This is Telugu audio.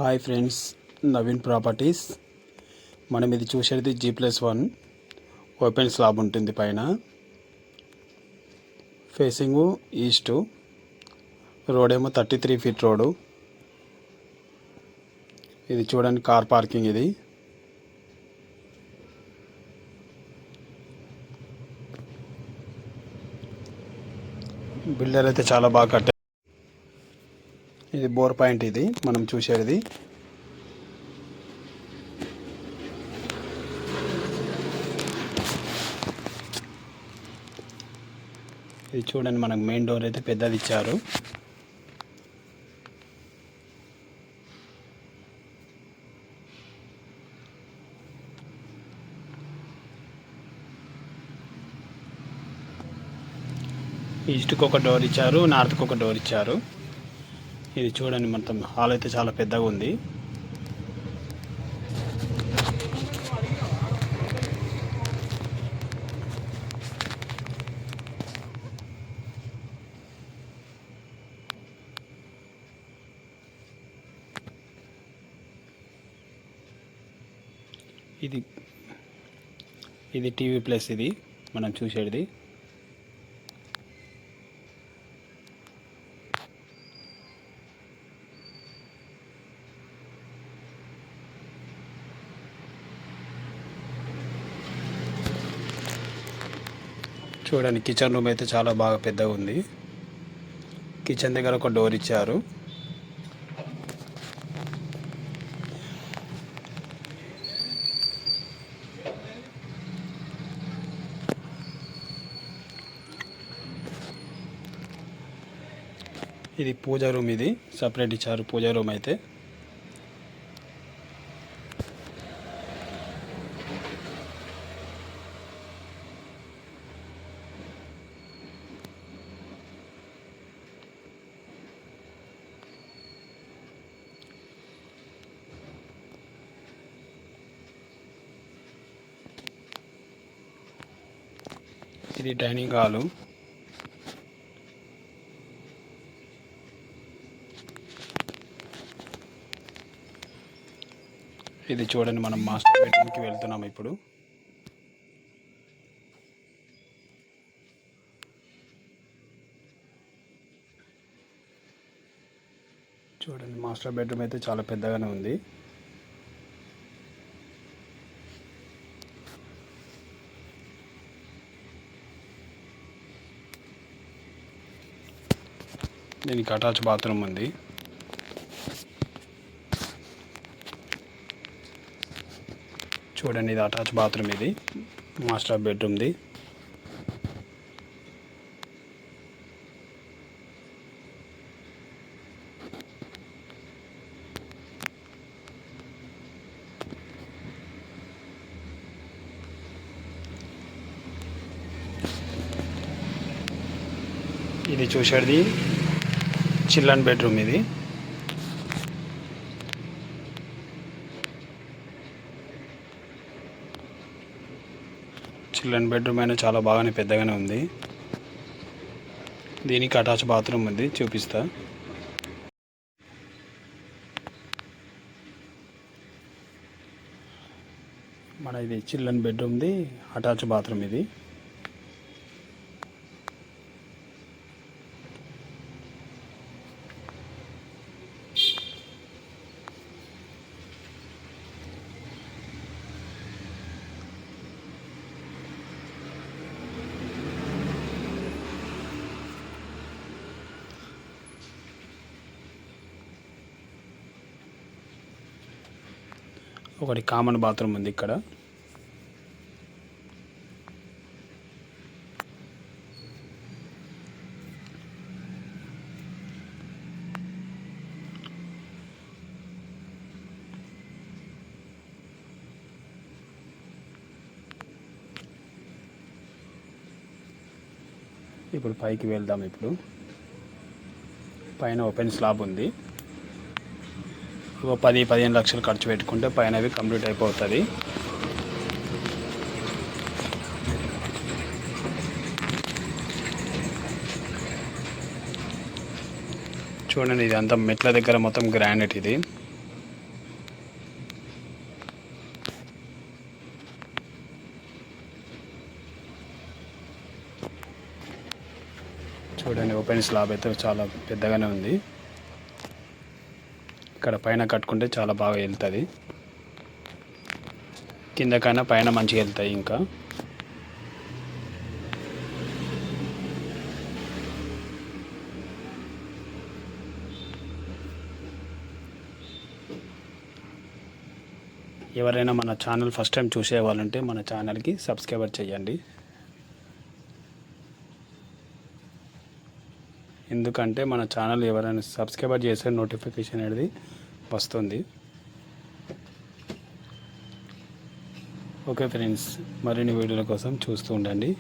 Hi friends, Naveen properties. మనం ఇది చూసేది G+1 ఓపెన్ స్లాబ్ ఉంటుంది. పైన ఫేసింగు ఈస్టు, రోడ్ ఏమో 33 ఫీట్ రోడ్డు. ఇది చూడండి, కార్ పార్కింగ్. ఇది బిల్డర్ అయితే చాలా బాగా కట్టారు. ఇది బోర్ పాయింట్. ఇది మనం చూసేది ఇది చూడండి, మనకు మెయిన్ డోర్ అయితే పెద్దది ఇచ్చారు. ఈస్ట్కి ఒక డోర్ ఇచ్చారు, నార్త్కి ఒక డోర్ ఇచ్చారు. ఇది చూడండి, మొత్తం హాల్ అయితే చాలా పెద్దగా ఉంది. ఇది టీవీ ప్లస్. ఇది మనం చూసేది. చూడండి, కిచెన్ రూమ్ అయితే చాలా బాగా పెద్దగా ఉంది. కిచెన్ దగ్గర ఒక డోర్ ఇచ్చారు. ఇది పూజ రూమ్. ఇది సపరేట్ ఇచ్చారు పూజ రూమ్ అయితే. ఇది డైనింగ్ హాలు. ఇది చూడండి, మనం మాస్టర్ బెడ్రూమ్కి వెళ్తున్నాం ఇప్పుడు. చూడండి, మాస్టర్ బెడ్రూమ్ అయితే చాలా పెద్దగానే ఉంది. దీనికి అటాచ్ బాత్రూమ్ ఉంది. చూడండి, ఇది అటాచ్ బాత్రూమ్. ఇది మాస్టర్ బెడ్రూమ్ది. ఇది చూసేది చిల్డ్రన్ బెడ్రూమ్. ఇది చిల్డ్రన్ బెడ్రూమ్ అయినా చాలా బాగానే పెద్దగానే ఉంది. దీనికి అటాచ్ బాత్రూమ్ ఉంది, చూపిస్తా. మన ఇది చిల్డ్రన్ బెడ్రూమ్ది అటాచ్ బాత్రూమ్. ఇది ఒకటి కామన్ బాత్రూమ్ ఉంది ఇక్కడ. ఇప్పుడు పైకి వెళ్దాం. ఇప్పుడు పైన ఓపెన్ స్లాబ్ ఉంది. 10-15 లక్షలు ఖర్చు పెట్టుకుంటే పైన అవి కంప్లీట్ అయిపోతుంది. చూడండి, ఇది అంతా మెట్ల దగ్గర మొత్తం గ్రానైట్. ఇది పైన స్లాబ్ అయితే చాలా పెద్దగానే ఉంది. ఇక్కడ పైన కట్టుకుంటే చాలా బాగా వెళ్తుంది. కిందకైనా పైన మంచిగా వెళ్తాయి. ఇంకా ఎవరైనా మన ఛానల్ ఫస్ట్ టైం చూసేవాళ్ళంటే మన ఛానల్కి సబ్స్క్రైబర్ చేయండి. ఎందుకంటే మన ఛానల్ ఎవరైనా సబ్స్క్రైబర్ చేసే నోటిఫికేషన్ అనేది వస్తుంది. ఓకే ఫ్రెండ్స్, మరిన్ని వీడియోల కోసం చూస్తూ ఉండండి.